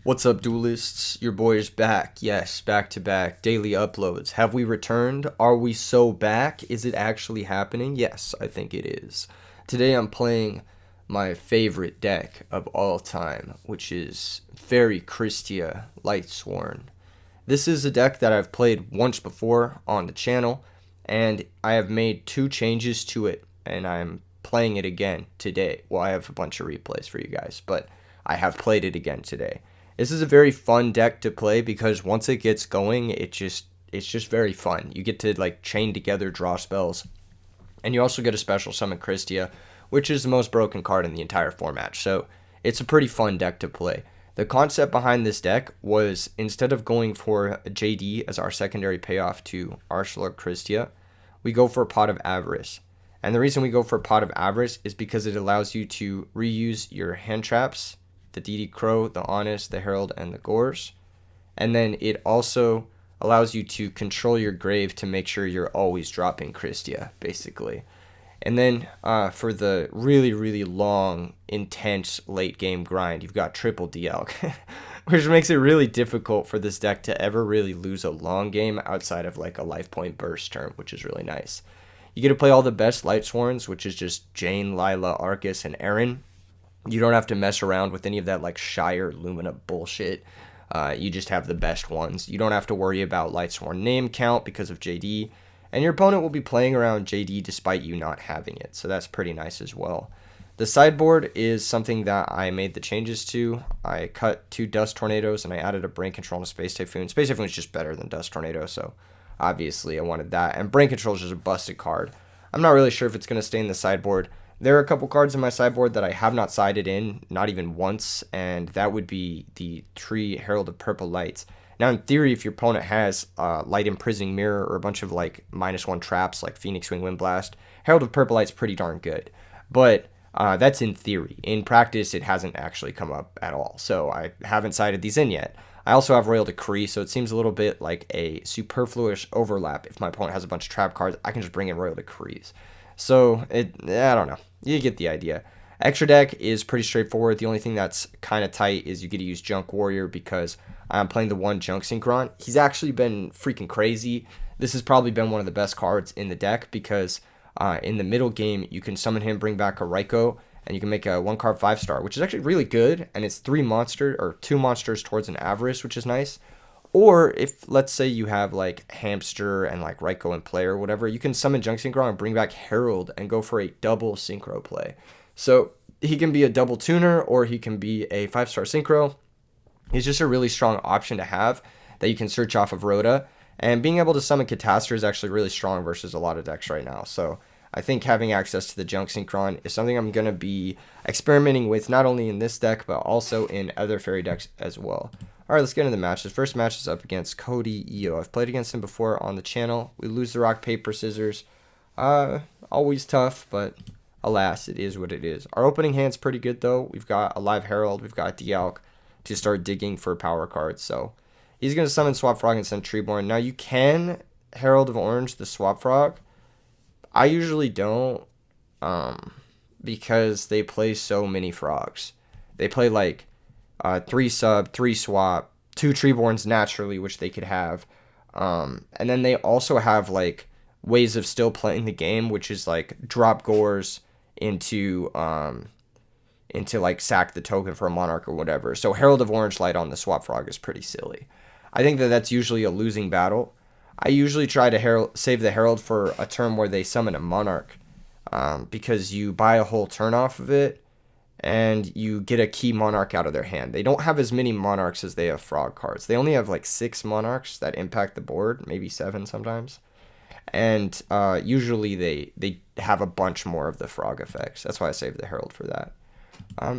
What's up, duelists? Your boy is back. Yes, back to back daily uploads. Have we returned? Are we so back? Is it actually happening? Yes, I think it is. Today I'm playing my favorite deck of all time, which is very Kristya Lightsworn. This is a deck that I've played once before on the channel, and I have made 2 changes to it, and I'm playing it again today. Well, I have a bunch of replays for you guys, but I have played it again today. This is a very fun deck to play because once it gets going, it's just very fun. You get to like chain together, draw spells, and you also get a special summon Kristya, which is the most broken card in the entire format. So it's a pretty fun deck to play. The concept behind this deck was instead of going for JD as our secondary payoff to Arsenal Kristya, we go for a Pot of Avarice. And the reason we go for a Pot of Avarice is because it allows you to reuse your hand traps, the DD Crow, the Honest, the Herald, and the Gores. And then it also allows you to control your grave to make sure you're always dropping Kristya, basically. And then for the really, really long, intense late game grind, you've got triple DL, which makes it really difficult for this deck to ever really lose a long game outside of like a life point burst turn, which is really nice. You get to play all the best Lightsworns, which is just Jane, Lila, Arcus, and Aaron. You don't have to mess around with any of that like Shire Lumina bullshit. You just have the best ones. You don't have to worry about Lightsworn name count because of JD. And your opponent will be playing around JD despite you not having it. So that's pretty nice as well. The sideboard is something that I made the changes to. I cut 2 Dust Tornadoes and I added a Brain Control and a Space Typhoon. Space Typhoon is just better than Dust Tornado, so obviously I wanted that. And Brain Control is just a busted card. I'm not really sure if it's going to stay in the sideboard. There are a couple cards in my sideboard that I have not sided in, not even once, and that would be the Tree Herald of Purple Lights. Now, in theory, if your opponent has Light Imprisoning Mirror or a bunch of like -1 traps like Phoenix Wing Wind Blast, Herald of Purple Light's pretty darn good. But that's in theory. In practice, it hasn't actually come up at all, so I haven't sided these in yet. I also have Royal Decree, so it seems a little bit like a superfluous overlap. If my opponent has a bunch of trap cards, I can just bring in Royal Decrees. So, I don't know. You get the idea. Extra deck is pretty straightforward. The only thing that's kind of tight is you get to use Junk Warrior because I'm playing the 1 Junk Synchron. He's actually been freaking crazy. This has probably been one of the best cards in the deck because in the middle game, you can summon him, bring back a Raikou, and you can make a 1-card 5-star, which is actually really good. And it's 2 monsters towards an Avarice, which is nice. Or if, let's say, you have like Hamster and like Raikou in play or whatever, you can summon Junk Synchro and bring back Herald and go for a double Synchro play. So he can be a double tuner or he can be a 5-star Synchro. He's just a really strong option to have that you can search off of Rhoda. And being able to summon Catastor is actually really strong versus a lot of decks right now. So I think having access to the Junk Synchron is something I'm going to be experimenting with not only in this deck, but also in other fairy decks as well. Alright, let's get into the match. The first match is up against Cody Eio. I've played against him before on the channel. We lose the rock, paper, scissors. Always tough, but alas, it is what it is. Our opening hand's pretty good, though. We've got a live Herald. We've got Dialk to start digging for power cards. So he's going to summon Swap Frog and send Treeborn. Now, you can Herald of Orange the Swap Frog. I usually don't because they play so many frogs. They play like 3 sub, 3 swap, 2 Treeborns naturally, which they could have. And then they also have like ways of still playing the game, which is like drop Gores into like sack the token for a Monarch or whatever. So Herald of Orange Light on the Swap Frog is pretty silly. I think that that's usually a losing battle. I usually try to save the Herald for a turn where they summon a Monarch because you buy a whole turn off of it and you get a key Monarch out of their hand. They don't have as many Monarchs as they have Frog cards. They only have like 6 Monarchs that impact the board, maybe 7 sometimes. And usually they have a bunch more of the Frog effects. That's why I save the Herald for that.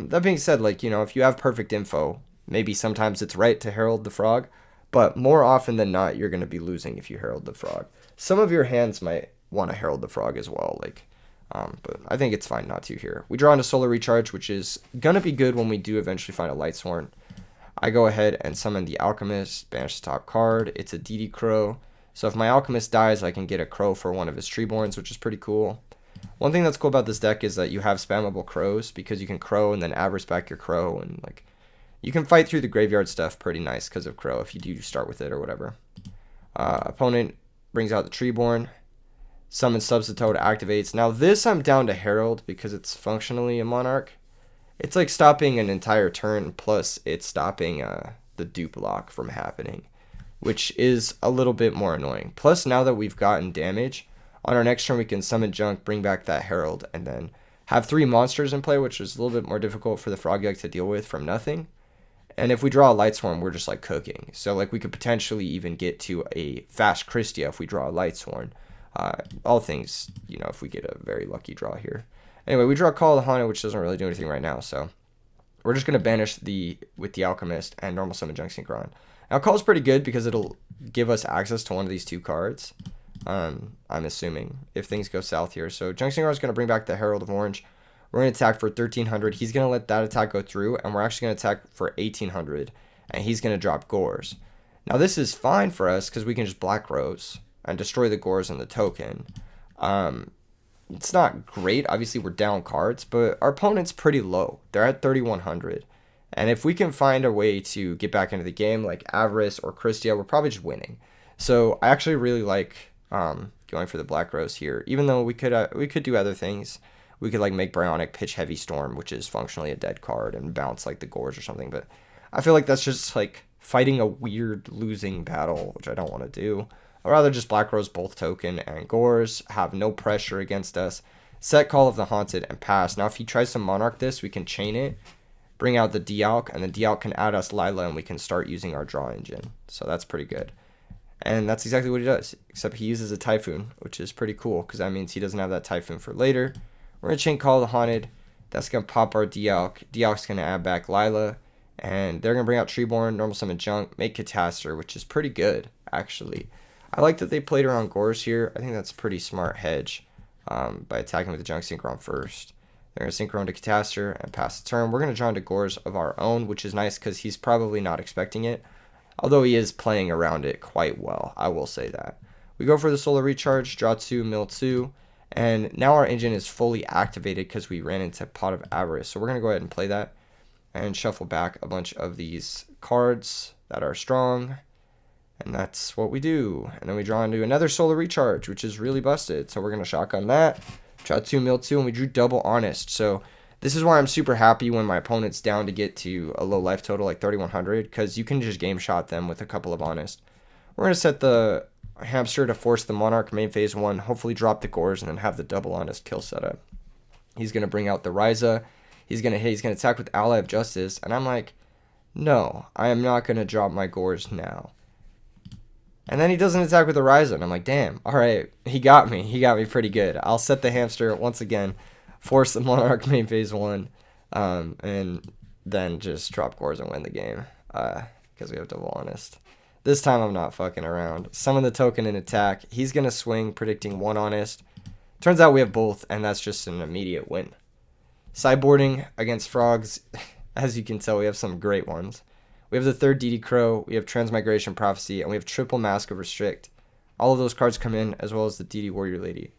That being said, like, you know, if you have perfect info, maybe sometimes it's right to Herald the Frog, but more often than not, you're going to be losing if you Herald the Frog. Some of your hands might want to Herald the Frog as well, like, but I think it's fine not to here. We draw into Solar Recharge, which is going to be good when we do eventually find a Lightsworn. I go ahead and summon the Alchemist, banish the top card. It's a DD Crow. So if my Alchemist dies, I can get a Crow for one of his Treeborns, which is pretty cool. One thing that's cool about this deck is that you have spammable Crows because you can Crow and then Avarice back your Crow and like You can fight through the graveyard stuff pretty nice because of Crow if you do start with it or whatever. Opponent brings out the Treeborn. Summon Substitute activates. Now this I'm down to Herald because it's functionally a Monarch. It's like stopping an entire turn, plus it's stopping the dupe lock from happening, which is a little bit more annoying. Plus now that we've gotten damage, on our next turn we can summon Junk, bring back that Herald, and then have 3 monsters in play, which is a little bit more difficult for the Froggyug to deal with from nothing. And if we draw a Lightsworn, we're just like cooking. So like we could potentially even get to a fast Kristya if we draw a Lightsworn. All things, you know, if we get a very lucky draw here. Anyway, we draw a Call of the Haunted, which doesn't really do anything right now, so we're just going to banish with the Alchemist and normal summon Junk Synchron. Now, Call is pretty good because it'll give us access to one of these 2 cards, I'm assuming, if things go south here. So Junk Synchron is going to bring back the Herald of Orange. We're going to attack for 1,300. He's going to let that attack go through, and we're actually going to attack for 1,800, and he's going to drop Gores. Now, this is fine for us because we can just Black Rose and destroy the Gores and the token. It's not great. Obviously, we're down cards, but our opponent's pretty low. They're at 3,100. And if we can find a way to get back into the game, like Avarice or Kristya, we're probably just winning. So I actually really like going for the Black Rose here, even though we could do other things. We could like make Bionic pitch Heavy Storm, which is functionally a dead card, and bounce like the Gores or something. But I feel like that's just like fighting a weird losing battle, which I don't want to do. I'd rather just Black Rose both token and Gores, have no pressure against us, set Call of the Haunted, and pass. Now, if he tries to Monarch this, we can chain it, bring out the Dialk, and the Dialk can add us Lila, and we can start using our draw engine. So that's pretty good. And that's exactly what he does, except he uses a Typhoon, which is pretty cool, because that means he doesn't have that Typhoon for later. We're going to chain Call of the Haunted. That's going to pop our Dialk. Dialk's going to add back Lila, and they're going to bring out Treeborn, normal summon Junk, make Catastor, which is pretty good, actually. I like that they played around Gores here. I think that's a pretty smart hedge by attacking with the Junk Synchron first. They're going to Synchron to Catastor and pass the turn. We're going to draw into Gores of our own, which is nice because he's probably not expecting it. Although he is playing around it quite well, I will say that. We go for the Solar Recharge, draw 2, mill 2. And now our engine is fully activated because we ran into Pot of Avarice. So we're going to go ahead and play that and shuffle back a bunch of these cards that are strong. And that's what we do. And then we draw into another Solar Recharge, which is really busted. So we're going to shotgun that. Draw 2, mill 2, and we drew double Honest. So this is why I'm super happy when my opponent's down to get to a low life total like 3,100, because you can just game shot them with a couple of Honest. We're going to set the Hamster to force the Monarch main phase 1, hopefully drop the Gores, and then have the double Honest kill setup. He's going to bring out the Ryza. He's going to attack with Ally of Justice. And I'm like, no, I am not going to drop my Gores now. And then he doesn't attack with the Ryza, and I'm like, damn, all right, he got me. He got me pretty good. I'll set the Hamster once again, force the Monarch main phase 1, and then just drop Gores and win the game because we have double Honest. This time I'm not fucking around. Summon the token and attack. He's going to swing, predicting 1 Honest. Turns out we have both, and that's just an immediate win. Sideboarding against Frogs, as you can tell, we have some great ones. We have the 3rd DD Crow, we have Transmigration Prophecy, and we have triple Mask of Restrict. All of those cards come in, as well as the DD Warrior Lady.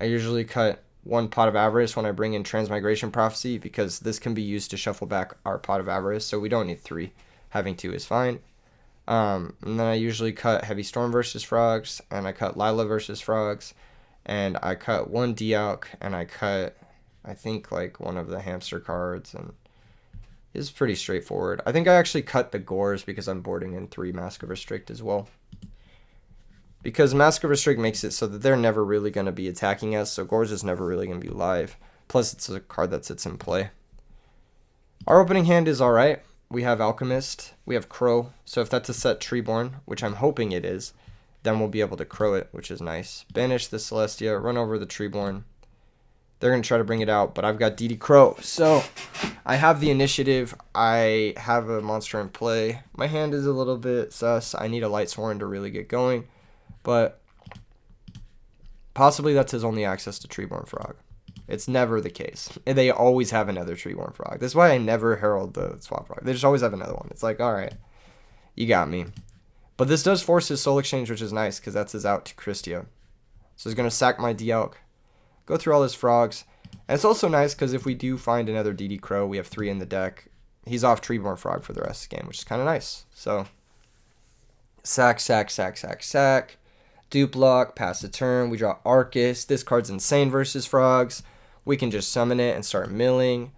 I usually cut 1 Pot of Avarice when I bring in Transmigration Prophecy, because this can be used to shuffle back our Pot of Avarice, so we don't need 3. Having 2 is fine. And then I usually cut Heavy Storm versus Frogs, and I cut Lila versus Frogs, and I cut 1 Dialk, and I cut, I think, like, one of the Hamster cards, and it's pretty straightforward. I think I actually cut the Gores because I'm boarding in 3 Mask of Restrict as well. Because Mask of Restrict makes it so that they're never really going to be attacking us, so Gores is never really going to be live. Plus, it's a card that sits in play. Our opening hand is alright. We have Alchemist, we have Crow, so if that's a set Treeborn, which I'm hoping it is, then we'll be able to Crow it, which is nice. Banish the Celestia, run over the Treeborn. They're going to try to bring it out, but I've got DD Crow. So I have the initiative. I have a monster in play. My hand is a little bit sus. I need a Lightsworn to really get going. But possibly that's his only access to Treeborn Frog. It's never the case. They always have another Treeborn Frog. That's why I never herald the Swap Frog. They just always have another one. It's like, all right, you got me. But this does force his Soul Exchange, which is nice because that's his out to Kristya. So he's going to sack my Dialk. Go through all his Frogs. And it's also nice because if we do find another DD Crow, we have 3 in the deck. he's off Treeborn Frog for the rest of the game, which is kind of nice. So, sack, sack, sack, sack, sack. Dupe lock, pass the turn. We draw Arcus. This card's insane versus frogs. We can just summon it and start milling.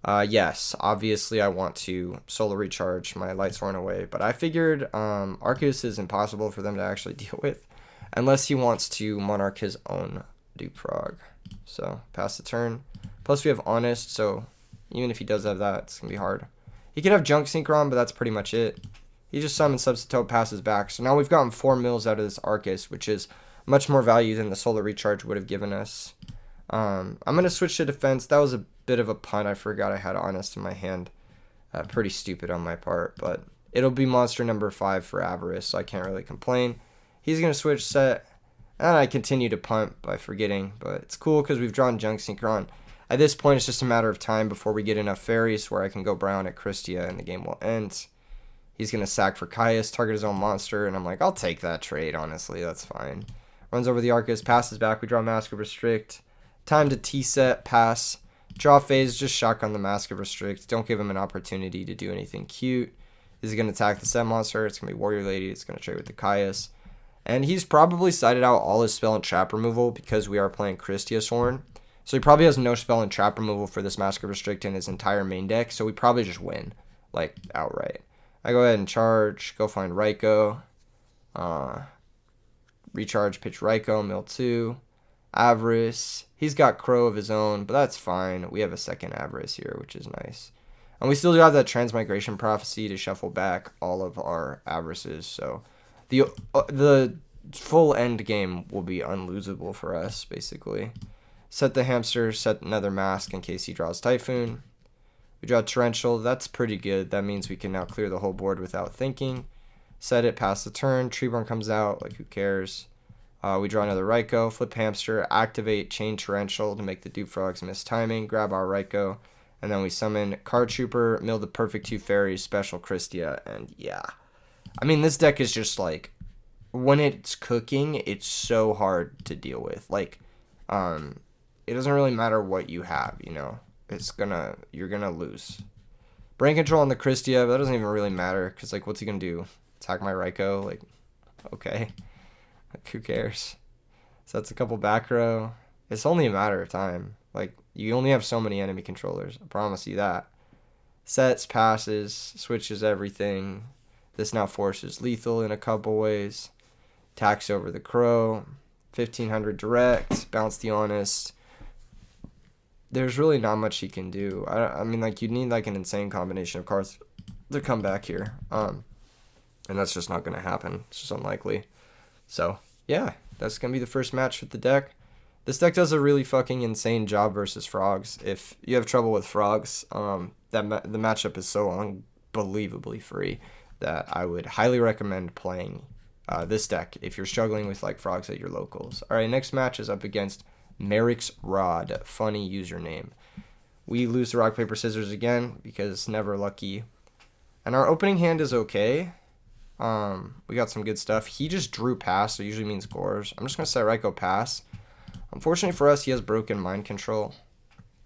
Yes, obviously I want to solar recharge my Lightsworn away, but I figured Arcus is impossible for them to actually deal with unless he wants to monarch his own dupe frog. So, pass the turn. Plus we have Honest, so even if he does have that, it's going to be hard. He could have Junk Synchron, but that's pretty much it. He just summons Substitute, passes back. So now we've gotten 4 mills out of this Arcus, which is much more value than the Solar Recharge would have given us. I'm going to switch to defense. That was a bit of a punt. I forgot I had Honest in my hand. Pretty stupid on my part, but it'll be monster number 5 for Avarice, so I can't really complain. He's going to switch set, and I continue to punt by forgetting, but it's cool because we've drawn Junk Synchron. At this point, it's just a matter of time before we get enough fairies where I can go brown at Kristya and the game will end. He's going to sack for Caius, target his own monster, and I'm like, I'll take that trade, honestly. That's fine. Runs over the Arcus, passes back. We draw Mask of Restrict. Time to T-set, pass. Draw phase, just shotgun the Mask of Restrict. Don't give him an opportunity to do anything cute. He's going to attack the set monster. It's going to be Warrior Lady. It's going to trade with the Caius. And he's probably sided out all his spell and trap removal because we are playing Kristya Lightsworn. So he probably has no spell and trap removal for this Mask of Restrict in his entire main deck. So we probably just win, like, outright. I go ahead and charge, go find Raikou, recharge, pitch Raikou, mill 2, Avarice. He's got Crow of his own, but that's fine. We have a second Avarice here, which is nice. And we still do have that Transmigration Prophecy to shuffle back all of our Avarices, so the full end game will be unlosable for us, basically. Set the Hamster, set another Mask in case he draws Typhoon. We draw Torrential. That's pretty good. That means we can now clear the whole board without thinking. Set it, pass the turn. Treeborn comes out. Like, who cares? We draw another Raikou. Flip Hamster. Activate Chain Torrential to make the Dupe Frogs miss timing. Grab our Raikou. And then we summon Card Trooper, mill the perfect 2 fairies, special Kristya, and yeah. I mean, this deck is just like, when it's cooking, it's so hard to deal with. Like, it doesn't really matter what you have, you know. You're gonna lose. Brain control on the Kristya, but that doesn't even really matter, because, like, what's he gonna do? Attack my Raikou? Like, okay. Like, who cares? So that's a couple back row. It's only a matter of time. Like, you only have so many enemy controllers. I promise you that. Sets, passes, switches everything. This now forces lethal in a couple ways. Attacks over the Crow. 1500 direct. Bounce the Honest. There's really not much he can do. I mean, like, you'd need, like, an insane combination of cards to come back here. And that's just not going to happen. It's just unlikely. So, yeah, that's going to be the first match with the deck. This deck does a really fucking insane job versus frogs. If you have trouble with frogs, the matchup is so unbelievably free that I would highly recommend playing this deck if you're struggling with, like, frogs at your locals. All right, next match is up against Merks Rod. Funny username. We lose to rock, paper, scissors again because it's never lucky. And our opening hand is okay. We got some good stuff. He just drew pass, so it usually means Gores. I'm just going to set Raikou pass. Unfortunately for us, he has broken mind control.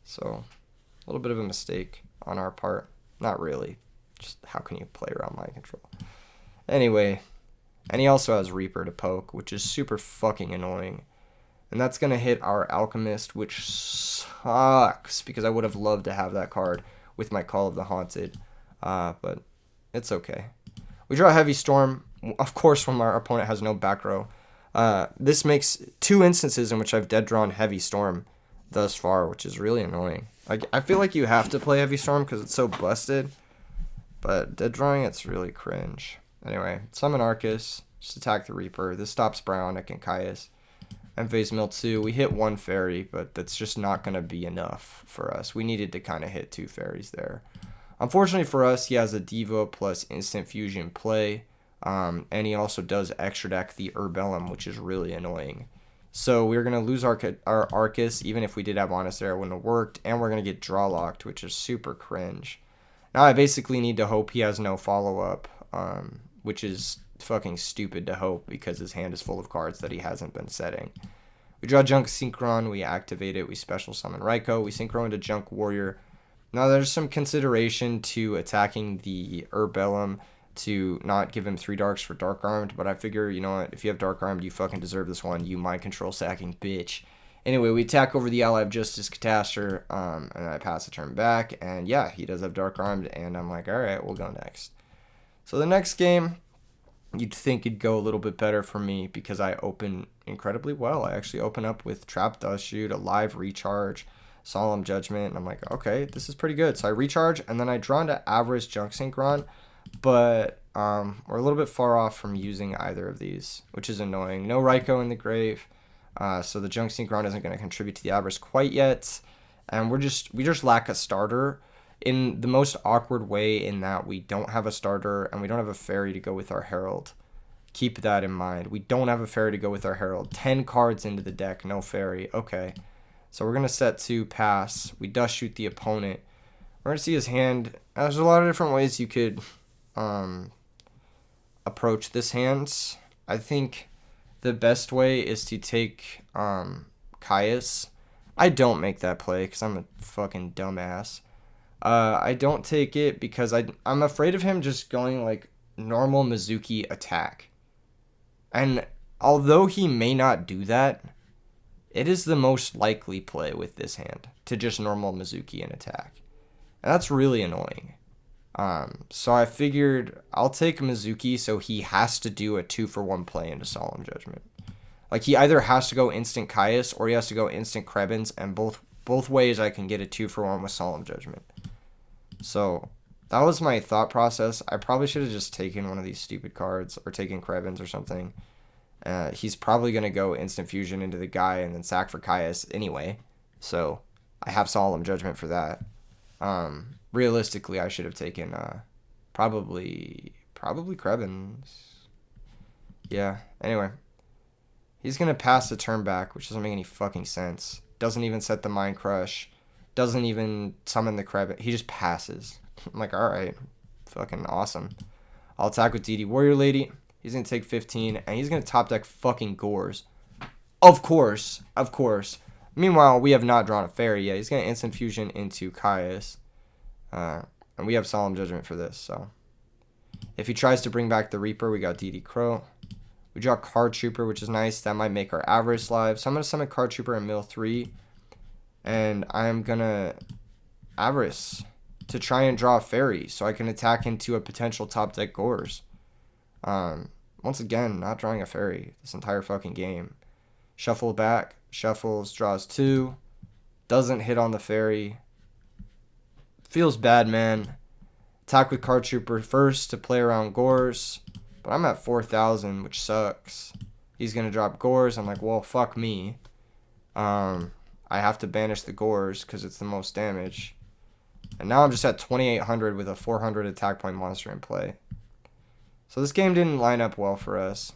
So, a little bit of a mistake on our part. Not really. Just how can you play around mind control? Anyway, and he also has Reaper to poke, which is super fucking annoying. And that's going to hit our Alchemist, which sucks, because I would have loved to have that card with my Call of the Haunted. But it's okay. We draw Heavy Storm, of course, when our opponent has no back row. This makes 2 instances in which I've dead drawn Heavy Storm thus far, which is really annoying. I feel like you have to play Heavy Storm because it's so busted. But dead drawing, it's really cringe. Anyway, summon Arcus, just attack the Reaper. This stops Bionic and Caius. And phase mill 2. We hit 1 fairy, but that's just not going to be enough for us. We needed to kind of hit 2 fairies there. Unfortunately for us, he has a Diva plus Instant Fusion play. And he also does extra deck the Herbellum, which is really annoying. So we're going to lose our Arcus. Even if we did have Honest there, it wouldn't have worked. And we're going to get draw locked, which is super cringe. Now I basically need to hope he has no follow-up, which is fucking stupid to hope because his hand is full of cards that he hasn't been setting. We draw Junk Synchron, we activate it, we special summon Raikou, we synchro into Junk Warrior. Now, there's some consideration to attacking the Herbellum to not give him 3 darks for Dark Armed, but I figure, you know what, if you have Dark Armed, you fucking deserve this one, you mind control sacking bitch. Anyway, we attack over the Ally of Justice Catastor, and I pass the turn back, and yeah, he does have Dark Armed, and I'm like, alright, we'll go next. So the next game, you'd think it'd go a little bit better for me because I open incredibly well. I actually open up with Trap Dust Shoot, a live recharge, Solemn Judgment, and I'm like, okay, this is pretty good. So I recharge, and then I draw into Avarice Junk Synchron, but we're a little bit far off from using either of these, which is annoying. No Raikou in the grave, so the Junk Synchron isn't going to contribute to the Avarice quite yet, and we just lack a starter in the most awkward way in that we don't have a starter, and we don't have a fairy to go with our Herald. Keep that in mind. We don't have a fairy to go with our Herald. 10 cards into the deck, no fairy. Okay. So we're going to set 2, pass. We dust shoot the opponent. We're going to see his hand. There's a lot of different ways you could approach this hand. I think the best way is to take Caius. I don't make that play because I'm a fucking dumbass. I don't take it because I'm afraid of him just going like normal Mizuki attack. And although he may not do that, it is the most likely play with this hand to just normal Mizuki and attack. And that's really annoying. So I figured I'll take Mizuki so he has to do a 2-for-1 play into Solemn Judgment. Like he either has to go instant Caius or he has to go instant Krebins, and both ways I can get a 2-for-1 with Solemn Judgment. So that was my thought process. I probably should have just taken one of these stupid cards or taken Krebins or something. He's probably going to go instant fusion into the guy and then sack for Caius anyway. So I have Solemn Judgment for that. Realistically, I should have taken probably Krebins. Yeah, anyway. He's going to pass the turn back, which doesn't make any fucking sense. Doesn't even set the Mind Crush. Doesn't even summon the Krebin. He just passes. I'm like, alright. Fucking awesome. I'll attack with DD Warrior Lady. He's going to take 15, and he's going to top deck fucking Gores. Of course. Meanwhile, we have not drawn a fairy yet. He's going to instant fusion into Caius. And we have Solemn Judgment for this, so. If he tries to bring back the Reaper, we got DD Crow. We draw Card Trooper, which is nice. That might make our Avarice live. So I'm going to summon Card Trooper and mill 3. And I'm going to Avarice to try and draw a fairy so I can attack into a potential top deck Gores. Once again, not drawing a fairy this entire fucking game. Shuffle back. Shuffles. Draws 2. Doesn't hit on the fairy. Feels bad, man. Attack with Card Trooper first to play around Gores. But I'm at 4,000, which sucks. He's going to drop Gores. I'm like, well, fuck me. I have to banish the Gores because it's the most damage. And now I'm just at 2,800 with a 400 attack point monster in play. So this game didn't line up well for us.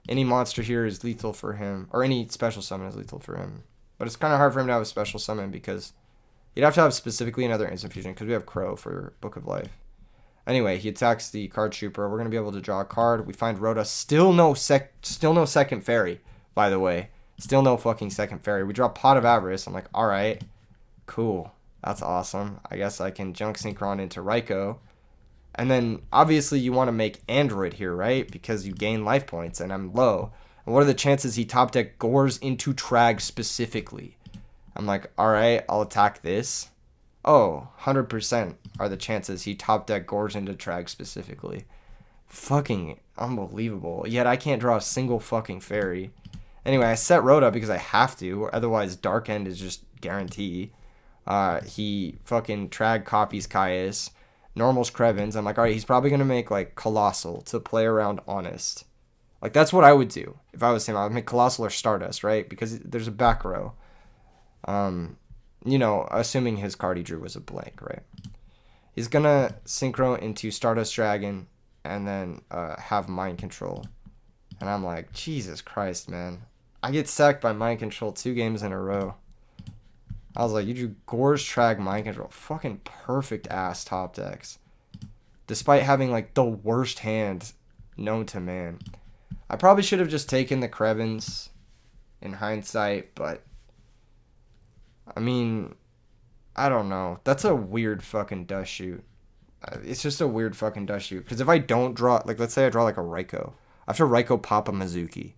Any monster here is lethal for him. Or any special summon is lethal for him. But it's kind of hard for him to have a special summon because you'd have to have specifically another instant fusion because we have Crow for Book of Life. Anyway, he attacks the Card Trooper. We're going to be able to draw a card. We find Rhoda. Still no second fairy, by the way. Still no fucking second fairy. We draw Pot of Avarice. I'm like, alright. Cool. That's awesome. I guess I can Junk Synchron into Raikou. And then, obviously, you want to make Android here, right? Because you gain life points, and I'm low. And what are the chances he top deck Gores into Trag specifically? I'm like, alright, I'll attack this. Oh, 100% are the chances he top deck Gores into Trag specifically. Fucking unbelievable. Yet I can't draw a single fucking fairy. Anyway, I set Rhoda because I have to. Otherwise, Dark End is just guarantee. He fucking Trag copies Caius. Normal's Krebins. I'm like, alright, he's probably going to make, like, Colossal to play around Honest. Like, that's what I would do. If I was him, I would make Colossal or Stardust, right? Because there's a back row. You know, assuming his card he drew was a blank, right? He's going to Synchro into Stardust Dragon and then have Mind Control. And I'm like, Jesus Christ, man. I get sacked by Mind Control 2 games in a row. I was like, you drew Gores, Trag, Mind Control. Fucking perfect ass top decks. Despite having, like, the worst hand known to man. I probably should have just taken the Krebins in hindsight, but I mean, I don't know. That's a weird fucking dust shoot. It's just a weird fucking dust shoot. Because if I don't draw, like, let's say I draw like a Raikou. After Raikou, pop a Mizuki.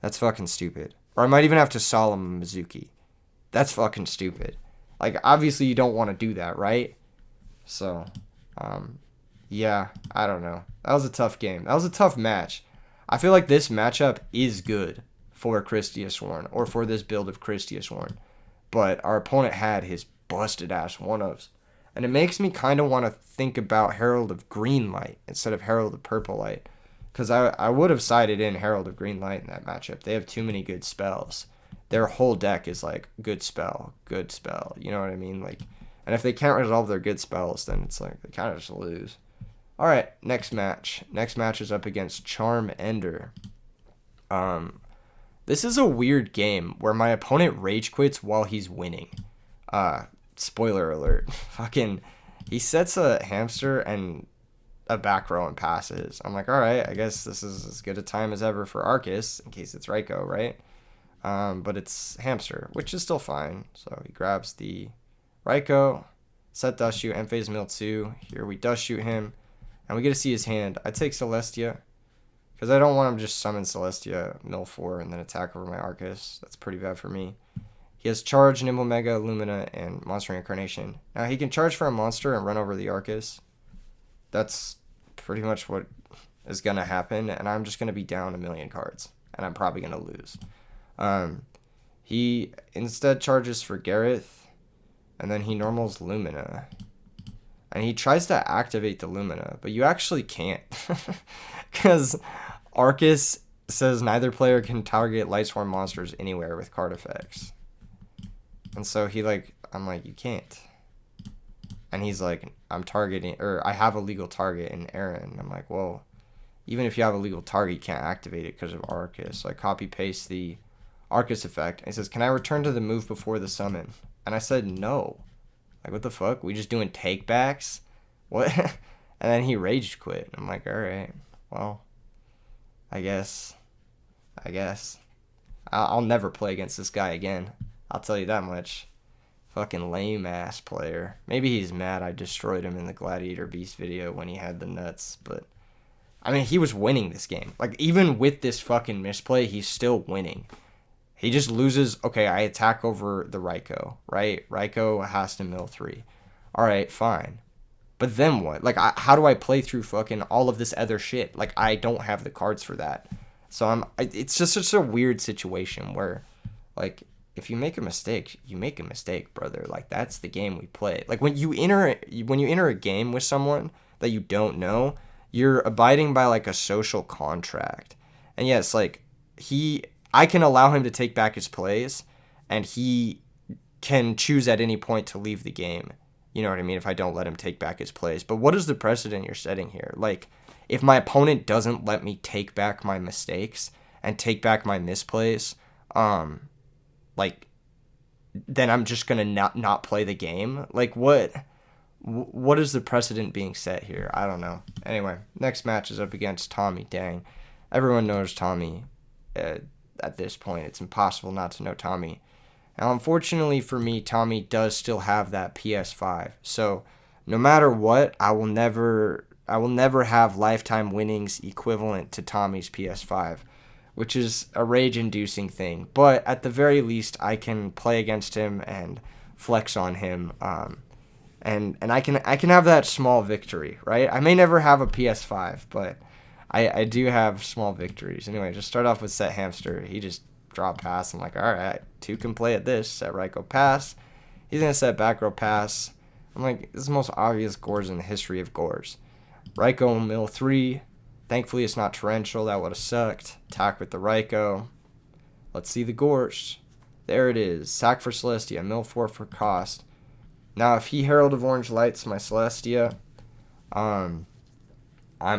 That's fucking stupid. Or I might even have to solemn a Mizuki. That's fucking stupid. Like, obviously you don't want to do that, right? So, yeah, I don't know. That was a tough game. That was a tough match. I feel like this matchup is good for Kristya Lightsworn, or for this build of Kristya Lightsworn. But our opponent had his busted ass one-ofs. And it makes me kind of want to think about Herald of Green Light instead of Herald of Purple Light. Because I would have sided in Herald of Green Light in that matchup. They have too many good spells. Their whole deck is like, good spell, good spell. You know what I mean? Like, and if they can't resolve their good spells, then it's like, they kind of just lose. Alright, next match. Next match is up against Charm Ender. This is a weird game where my opponent rage quits while he's winning. Spoiler alert. Fucking, he sets a hamster and a back row and passes. I'm like, alright, I guess this is as good a time as ever for Arceus, in case it's Raikou, right? But it's hamster, which is still fine. So he grabs the Raikou, set dust shoot, end phase mill 2. Here we dust shoot him, and we get to see his hand. I take Celestia, because I don't want him to just summon Celestia, mill 4, and then attack over my Arceus. That's pretty bad for me. He has Charge, Nimble Mega, Lumina, and Monster Reincarnation. Now he can charge for a monster and run over the Arceus. That's pretty much what is going to happen, and I'm just going to be down a million cards, and I'm probably going to lose. He instead charges for Gareth, and then he normals Lumina. And he tries to activate the Lumina, but you actually can't. Because Arceus says neither player can target Lightsworn monsters anywhere with card effects. And so I'm like, you can't. And he's like, I'm targeting, or I have a legal target in Aaron. I'm like, well, even if you have a legal target, you can't activate it because of Arceus. So I copy paste the Arceus effect. And he says, can I return to the move before the summon? And I said, no. Like, what the fuck? We just doing takebacks? What? And then he rage quit. I'm like, alright, well, I guess. I'll never play against this guy again. I'll tell you that much. Fucking lame ass player. Maybe he's mad I destroyed him in the Gladiator Beast video when he had the nuts, but I mean, he was winning this game. Like, even with this fucking misplay, he's still winning. He just loses. Okay, I attack over the Raikou, right? Raikou has to mill 3. Alright, fine. But then what? Like, how do I play through fucking all of this other shit? Like, I don't have the cards for that. So it's just such a weird situation where, like, if you make a mistake, you make a mistake, brother. Like, that's the game we play. Like, when you enter a game with someone that you don't know, you're abiding by, like, a social contract. And yes, like, I can allow him to take back his plays, and he can choose at any point to leave the game. You know what I mean? If I don't let him take back his plays. But what is the precedent you're setting here? Like, if my opponent doesn't let me take back my mistakes and take back my misplays, like, then I'm just gonna not play the game. Like, what is the precedent being set here? I don't know. Anyway, next match is up against Tommy. Dang, everyone knows Tommy. At this point, it's impossible not to know Tommy. Now, unfortunately for me, Tommy does still have that PS5. So, no matter what, I will never have lifetime winnings equivalent to Tommy's PS5, which is a rage-inducing thing. But at the very least, I can play against him and flex on him, and I can have that small victory, right? I may never have a PS5, but I do have small victories. Anyway, just start off with set hamster. He just draw pass. I'm like, all right, 2 can play at this. Set Raikou pass. He's gonna set back row pass. I'm like, this is the most obvious Gores in the history of Gores. Raikou mill 3. Thankfully, it's not torrential. That would have sucked. Attack with the Raikou. Let's see the Gores. There it is. Sack for Celestia. Mill 4 for cost. Now, if he Herald of Orange Lights my Celestia, I'm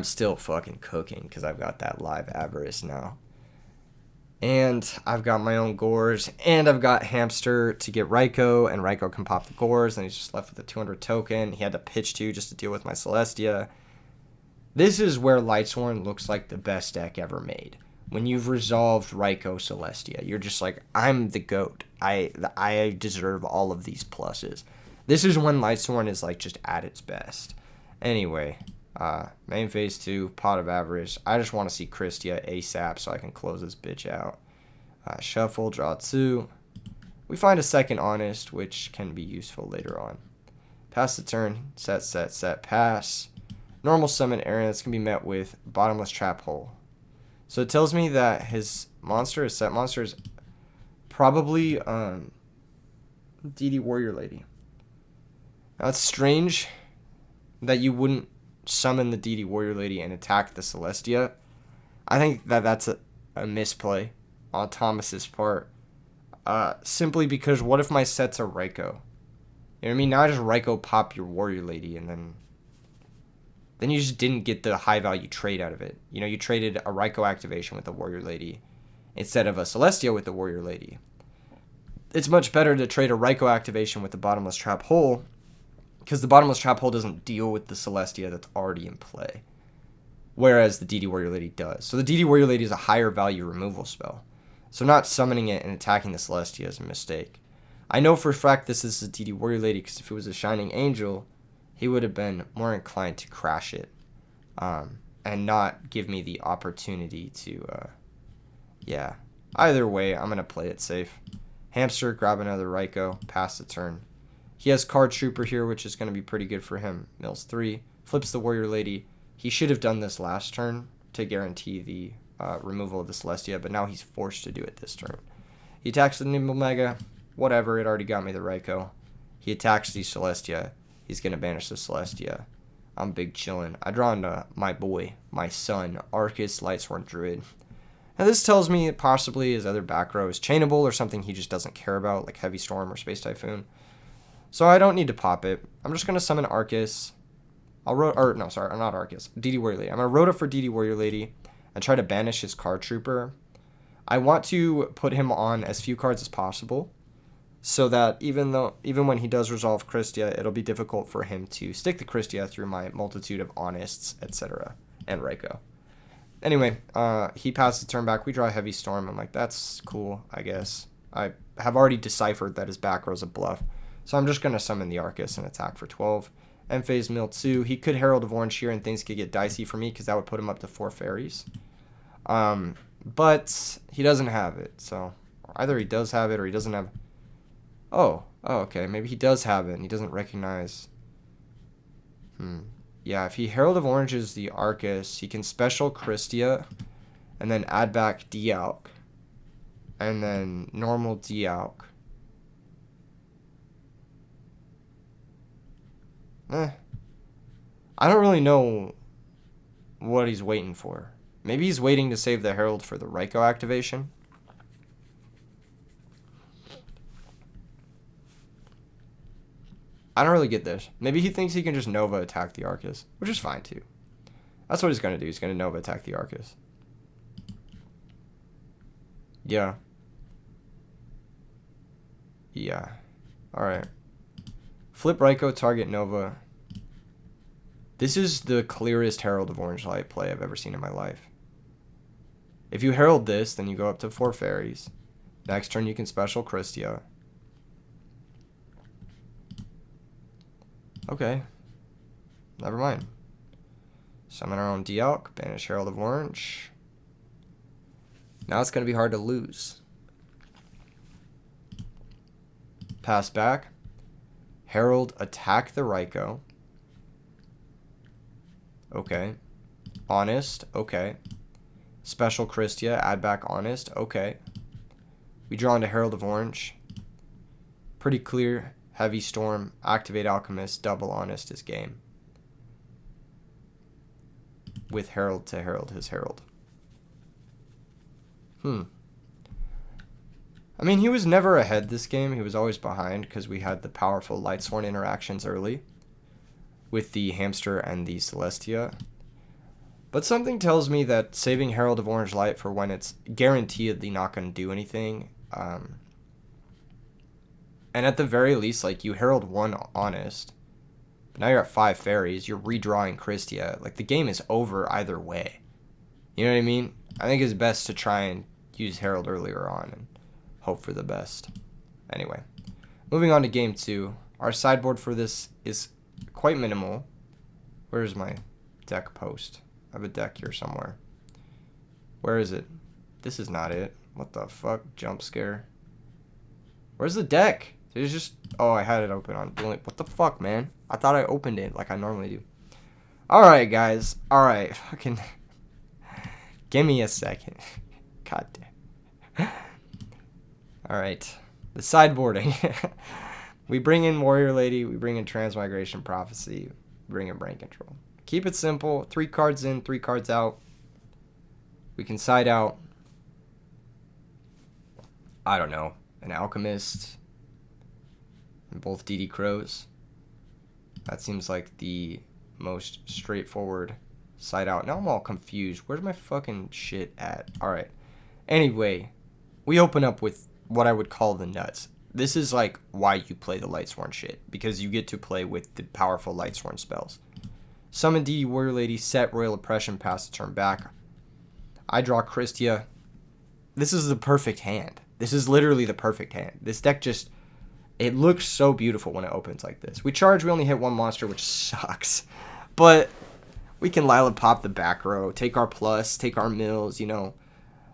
still fucking cooking because I've got that live Avarice now. And I've got my own Gores, and I've got Hamster to get Raikou, and Raikou can pop the Gores, and he's just left with a 200 token. He had to pitch 2 just to deal with my Celestia. This is where Lightsworn looks like the best deck ever made. When you've resolved Raikou Celestia, you're just like, I'm the GOAT. I deserve all of these pluses. This is when Lightsworn is like just at its best. Anyway, main phase 2, Pot of Avarice. I just want to see Kristya ASAP so I can close this bitch out. Shuffle, draw 2. We find a second Honest, which can be useful later on. Pass the turn, set, pass. Normal summon Aaron, that's going to be met with Bottomless Trap Hole. So it tells me that his monster, his set monster, is probably DD Warrior Lady. Now it's strange that you wouldn't summon the DD Warrior Lady and attack the Celestia. I think that that's a misplay on Thomas's part. Simply because what if my set's a Raikou? You know what I mean? Now I just Raikou pop your Warrior Lady and then you just didn't get the high value trade out of it. You know, you traded a Raikou activation with a Warrior Lady instead of a Celestia with the Warrior Lady. It's much better to trade a Raikou activation with the Bottomless Trap Hole because the Bottomless Trap Hole doesn't deal with the Celestia that's already in play, whereas the DD Warrior Lady does. So the DD Warrior Lady is a higher value removal spell. So not summoning it and attacking the Celestia is a mistake. I know for a fact this is a DD Warrior Lady because if it was a Shining Angel, he would have been more inclined to crash it and not give me the opportunity to, yeah. Either way, I'm going to play it safe. Hamster, grab another Raikou, pass the turn. He has Card Trooper here, which is going to be pretty good for him. Mills 3, flips the Warrior Lady. He should have done this last turn to guarantee the removal of the Celestia, but now he's forced to do it this turn. He attacks the Nimble Mega. Whatever, it already got me the Raikou. He attacks the Celestia. He's going to banish the Celestia. I'm big chillin'. I draw into my boy, my son, Arcus Lightsworn Druid. Now this tells me possibly his other back row is chainable or something he just doesn't care about, like Heavy Storm or Space Typhoon. So I don't need to pop it. I'm just going to summon Arcus. Not Arcus. DD Warrior Lady. I'm going to Rhoda for DD Warrior Lady and try to banish his Card Trooper. I want to put him on as few cards as possible so that even when he does resolve Kristya, it'll be difficult for him to stick the Kristya through my multitude of Honests, etc. and Raikou. Anyway, he passes the turn back. We draw a Heavy Storm. I'm like, that's cool, I guess. I have already deciphered that his back row is a bluff. So I'm just going to summon the Arcus and attack for 12. End phase Mill 2. He could Herald of Orange here and things could get dicey for me because that would put him up to 4 fairies. But he doesn't have it. So either he does have it or he doesn't have... Oh, okay. Maybe he does have it and he doesn't recognize... Yeah, if he Herald of Orange is the Arcus, he can special Kristya and then add back Dialk. And then normal Dialk. I don't really know what he's waiting for. Maybe he's waiting to save the Herald for the Raikou activation. I don't really get this. Maybe he thinks he can just Nova attack the Arcus, which is fine too. That's what he's going to do. He's going to Nova attack the Arcus. Yeah. Yeah. Alright. Flip Raikou, target Nova. This is the clearest Herald of Orange Light play I've ever seen in my life. If you Herald this, then you go up to 4 fairies. Next turn you can special Kristya. Okay. Never mind. Summon our own Dialk, banish Herald of Orange. Now it's going to be hard to lose. Pass back. Herald, attack the Raikou. Okay. Honest, okay. Special Kristya, add back Honest, okay. We draw into Herald of Orange. Pretty clear. Heavy Storm, activate Alchemist, double Honest is game. With Herald to Herald his Herald. I mean, he was never ahead this game. He was always behind because we had the powerful Lightsworn interactions early with the Hamster and the Celestia. But something tells me that saving Herald of Orange Light for when it's guaranteedly not going to do anything. And at the very least, like, you Herald 1 Honest. But now you're at 5 fairies. You're redrawing Kristya. Like, the game is over either way. You know what I mean? I think it's best to try and use Herald earlier on and hope for the best. Anyway, moving on to game 2. Our sideboard for this is quite minimal. Where's my deck post? I have a deck here somewhere. Where is it? This is not it. What the fuck? Jump scare. Where's the deck? It's just... Oh, I had it open on... What the fuck, man? I thought I opened it like I normally do. Alright, guys. Alright. Fucking... Give me a second. God damn. Alright. The sideboarding. We bring in Warrior Lady. We bring in Transmigration Prophecy. We bring in Brain Control. Keep it simple. 3 cards in, 3 cards out. We can side out... I don't know. An Alchemist. And both DD Crows. That seems like the most straightforward side out. Now I'm all confused. Where's my fucking shit at? Alright. Anyway, we open up with what I would call the nuts. This is like why you play the Lightsworn shit. Because you get to play with the powerful Lightsworn spells. Summon DD Warrior Lady, set Royal Oppression, pass the turn back. I draw Kristya. This is the perfect hand. This is literally the perfect hand. This deck just... It looks so beautiful when it opens like this. We charge, we only hit 1 monster, which sucks. But we can Lila pop the back row, take our plus, take our mills, you know.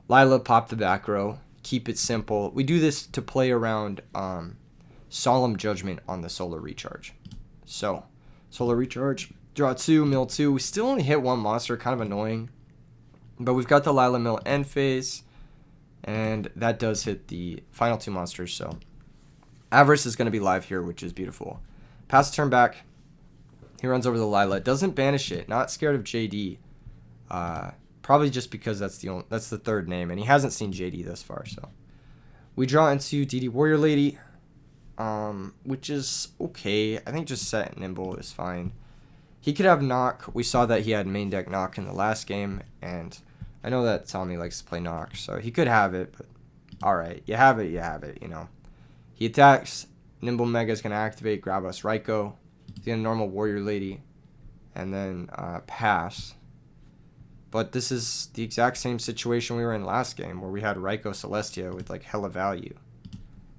Lila pop the back row, keep it simple. We do this to play around Solemn Judgment on the Solar Recharge. So, Solar Recharge, draw 2, mill 2. We still only hit 1 monster, kind of annoying. But we've got the Lila mill end phase. And that does hit the final 2 monsters, so... Avarice is going to be live here, which is beautiful. Pass the turn back. He runs over the Lila. Doesn't banish it. Not scared of JD. Probably just because that's the third name, and he hasn't seen JD thus far. So we draw into DD Warrior Lady, which is okay. I think just set Nimble is fine. He could have Knock. We saw that he had main deck Knock in the last game, and I know that Tommy likes to play Knock, so he could have it. But all right, you have it, you know. He attacks. Nimble Mega is going to activate, grab us Raikou. He's going to normal Warrior Lady. And then pass. But this is the exact same situation we were in last game, where we had Raikou Celestia with like hella value.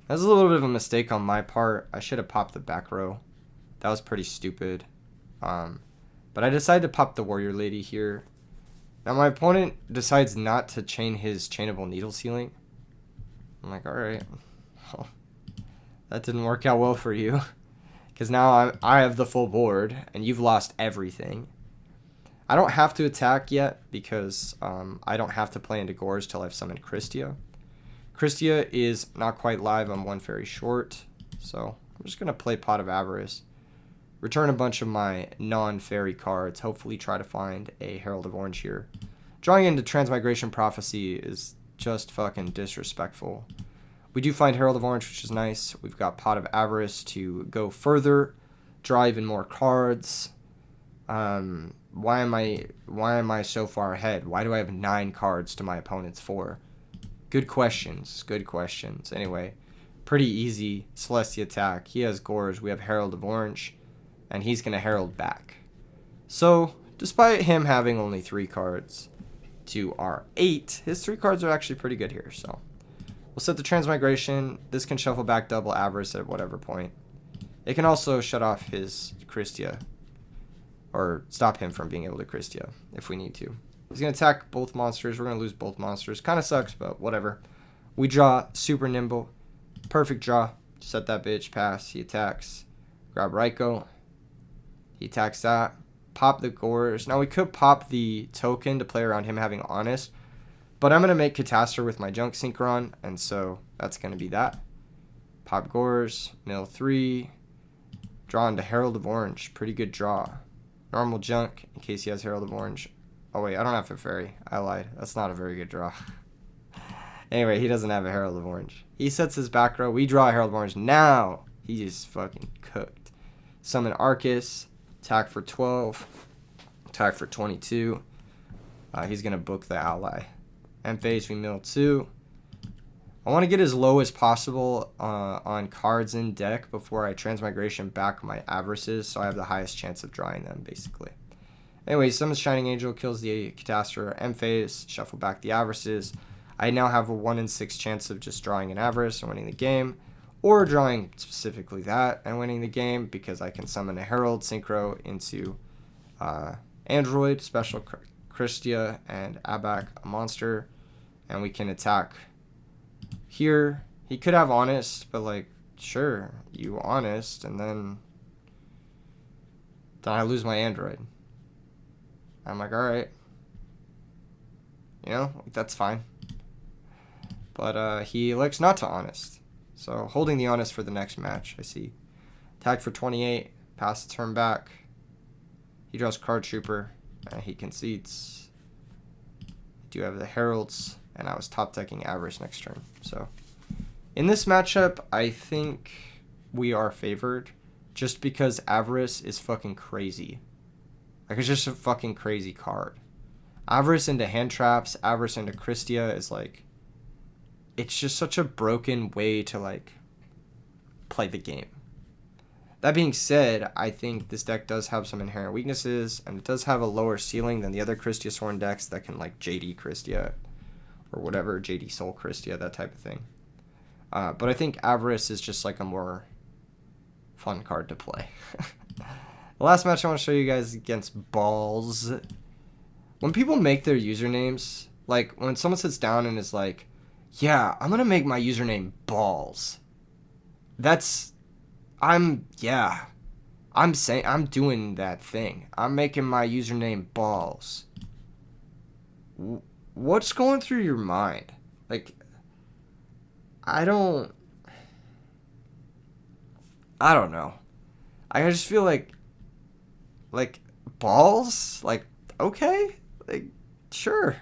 That was a little bit of a mistake on my part. I should have popped the back row. That was pretty stupid. But I decided to pop the Warrior Lady here. Now my opponent decides not to chain his Chainable Needle Ceiling. I'm like, alright. That didn't work out well for you. Because now I have the full board, and you've lost everything. I don't have to attack yet, because I don't have to play into Gorge till I've summoned Kristya. Kristya is not quite live. I'm 1 fairy short. So I'm just going to play Pot of Avarice. Return a bunch of my non-fairy cards. Hopefully try to find a Herald of Orange here. Drawing into Transmigration Prophecy is just fucking disrespectful. We do find Herald of Orange, which is nice. We've got Pot of Avarice to go further, draw even more cards. Why am I so far ahead? Why do I have 9 cards to my opponent's 4? Good questions. Good questions. Anyway, pretty easy Celestia attack. He has Gorge. We have Herald of Orange, and he's going to Herald back. So, despite him having only 3 cards to our 8, his 3 cards are actually pretty good here, so... We'll set the Transmigration. This can shuffle back double Avarice at whatever point. It can also shut off his Kristya. Or stop him from being able to Kristya if we need to. He's going to attack both monsters. We're going to lose both monsters. Kind of sucks, but whatever. We draw Super Nimble. Perfect draw. Set that bitch. Pass. He attacks. Grab Raikou. He attacks that. Pop the Gorge. Now we could pop the token to play around him having Honest. But I'm going to make Catastor with my Junk Synchron, and so that's going to be that. Pop Gorge, mill 3, draw into Herald of Orange. Pretty good draw. Normal Junk, in case he has Herald of Orange. Oh wait, I don't have a fairy. I lied. That's not a very good draw. Anyway, he doesn't have a Herald of Orange. He sets his back row. We draw a Herald of Orange. Now, he is fucking cooked. Summon Arcus, attack for 12, attack for 22. He's going to book the ally. End phase, we mill 2. I want to get as low as possible on cards in deck before I Transmigration back my Avarices, so I have the highest chance of drawing them, basically. Anyway, summons Shining Angel, kills the Catastor. End phase, shuffle back the Avarices. I now have a 1 in 6 chance of just drawing an Avarice and winning the game. or drawing specifically that and winning the game because I can summon a Herald Synchro into Android, special Kristya, and Abak, a monster, and we can attack here. He could have Honest, but like, sure, you Honest, and then I lose my Android. I'm like, alright. You know, that's fine. But he elects not to Honest. So holding the Honest for the next match, I see. Attack for 28, pass the turn back. He draws Card Trooper, and he concedes. I do have the Heralds, and I was top decking Avarice next turn. So in this matchup, I think we are favored just because Avarice is fucking crazy. Like, it's just a fucking crazy card. Avarice into hand traps, Avarice into Kristya is like, it's just such a broken way to like play the game. That being said, I think this deck does have some inherent weaknesses, and it does have a lower ceiling than the other Kristya Sworn decks that can like JD Kristya or whatever, JD Soul Kristya, that type of thing. But I think Avarice is just like a more fun card to play. The last match I want to show you guys against Balls. When people make their usernames, like when someone sits down and is like, yeah, I'm going to make my username Balls. I'm doing that thing. I'm making my username Balls. What's going through your mind? Like, I don't know. I just feel like Balls? Like, okay? Like, sure.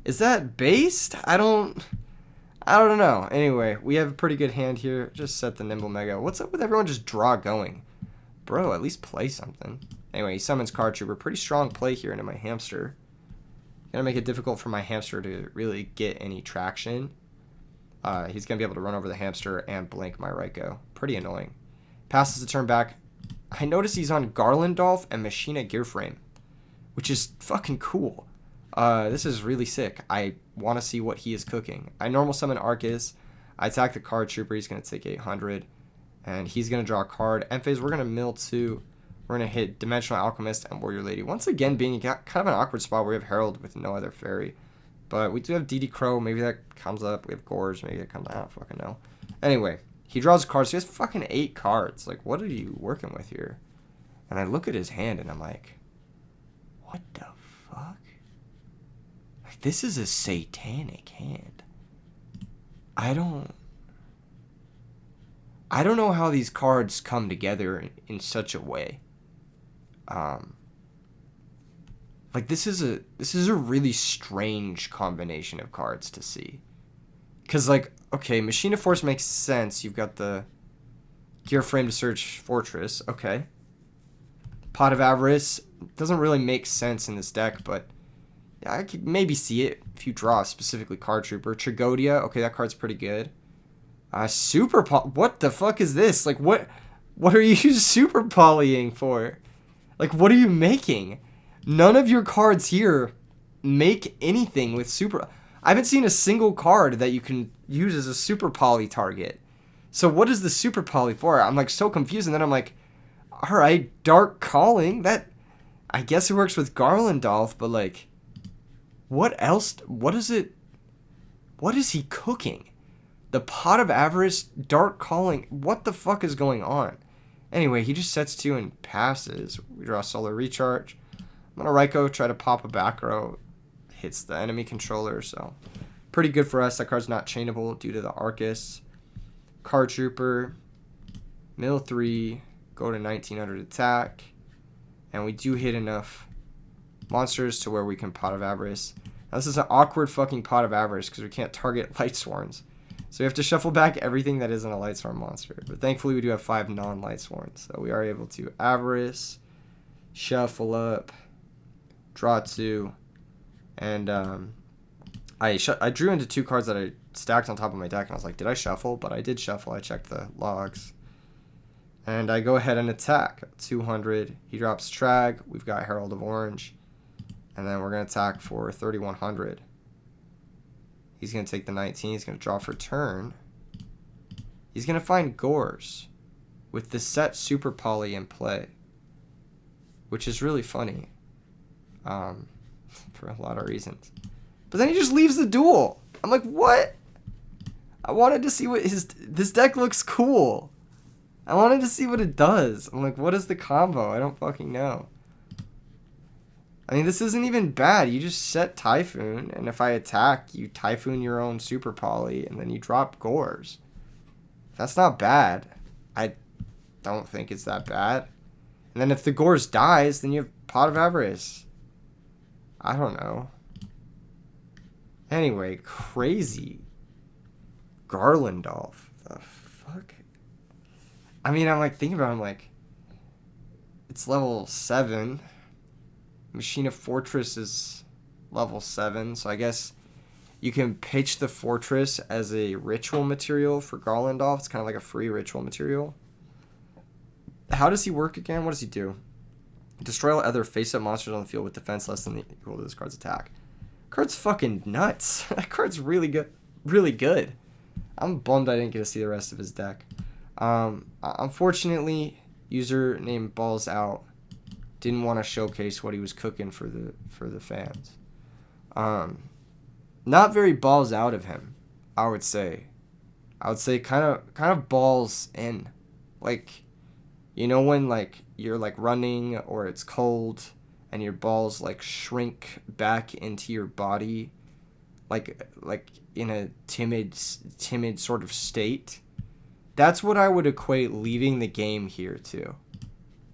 Is that based? I don't know. Anyway, we have a pretty good hand here. Just set the Nimble Mega. What's up with everyone just draw going? Bro, at least play something. Anyway, he summons Card Trooper. Pretty strong play here into my Hamster. Gonna make it difficult for my Hamster to really get any traction. He's gonna be able to run over the Hamster and blink my Raikou. Pretty annoying. Passes the turn back. I notice he's on Garlandolph and Machina Gearframe, which is fucking cool. This is really sick. I want to see what he is cooking. I normal summon Arcus. I attack the Card Trooper. He's going to take 800. And he's going to draw a card. End phase, we're going to mill 2. We're going to hit Dimensional Alchemist and Warrior Lady. Once again, being kind of an awkward spot where we have Herald with no other fairy. But we do have DD Crow. Maybe that comes up. We have Gorge. Maybe it comes out. I don't fucking know. Anyway, he draws cards. He has fucking 8 cards. Like, what are you working with here? And I look at his hand and I'm like, what the fuck? Like, this is a satanic hand. I don't know how these cards come together in such a way. Like, this is a really strange combination of cards to see. Cause like, okay, Machine of Force makes sense. You've got the Gear Frame to search Fortress. Okay. Pot of Avarice doesn't really make sense in this deck, but yeah, I could maybe see it if you draw specifically Card Trooper. Trigodia, okay, that card's pretty good. Super Poly, what the fuck is this? Like, what are you super polying for? Like, what are you making? None of your cards here make anything with super. I haven't seen a single card that you can use as a super poly target. So what is the super poly for? I'm like so confused, and then I'm like, all right, Dark Calling, that I guess it works with Garlandolph, but like, what else? What is it? What is he cooking? The Pot of Avarice, Dark Calling, what the fuck is going on? Anyway, he just sets 2 and passes. We draw Solar Recharge. I'm gonna Raikou, try to pop a back row. Hits the enemy controller, so pretty good for us. That card's not chainable due to the Arcus. Card Trooper, mill 3, go to 1900 attack, and we do hit enough monsters to where we can Pot of Avarice. Now, this is an awkward fucking Pot of Avarice because we can't target Lightsworns. So we have to shuffle back everything that isn't a Lightsworn monster. But thankfully we do have 5 non-Lightsworns. So we are able to Avarice, shuffle up, draw 2, and I drew into 2 cards that I stacked on top of my deck, and I was like, did I shuffle? But I did shuffle. I checked the logs. And I go ahead and attack. 200. He drops Trag. We've got Herald of Orange. And then we're going to attack for 3100. He's going to take the 19. He's going to draw for turn. He's going to find Gores with the set Super Poly in play, which is really funny for a lot of reasons. But then he just leaves the duel. I'm like, what? I wanted to see what this deck looks cool. I wanted to see what it does. I'm like, what is the combo? I don't fucking know. I mean, this isn't even bad. You just set Typhoon, and if I attack, you Typhoon your own Super Poly, and then you drop Gores. That's not bad. I don't think it's that bad. And then if the Gores dies, then you have Pot of Avarice. I don't know. Anyway, crazy. Garlandolf. The fuck? I mean, I'm like thinking about it, I'm like, it's level 7. Machina Fortress is level 7, so I guess you can pitch the Fortress as a ritual material for Garlandolf. It's kind of like a free ritual material. How does he work again? What does he do? Destroy all other face-up monsters on the field with defense less than equal to this card's attack. Card's fucking nuts. That card's really good. Really good. I'm bummed I didn't get to see the rest of his deck. Unfortunately, user named Balls Out didn't want to showcase what he was cooking for the fans. Not very balls out of him, I would say. I would say kind of balls in. Like, you know when like you're like running or it's cold and your balls like shrink back into your body like in a timid sort of state? That's what I would equate leaving the game here to.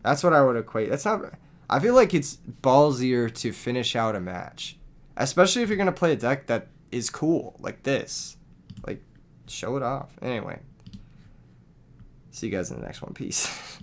That's what I would equate. That's not. I feel like it's ballsier to finish out a match, especially if you're gonna play a deck that is cool like this. Like, show it off. Anyway, see you guys in the next one. Peace.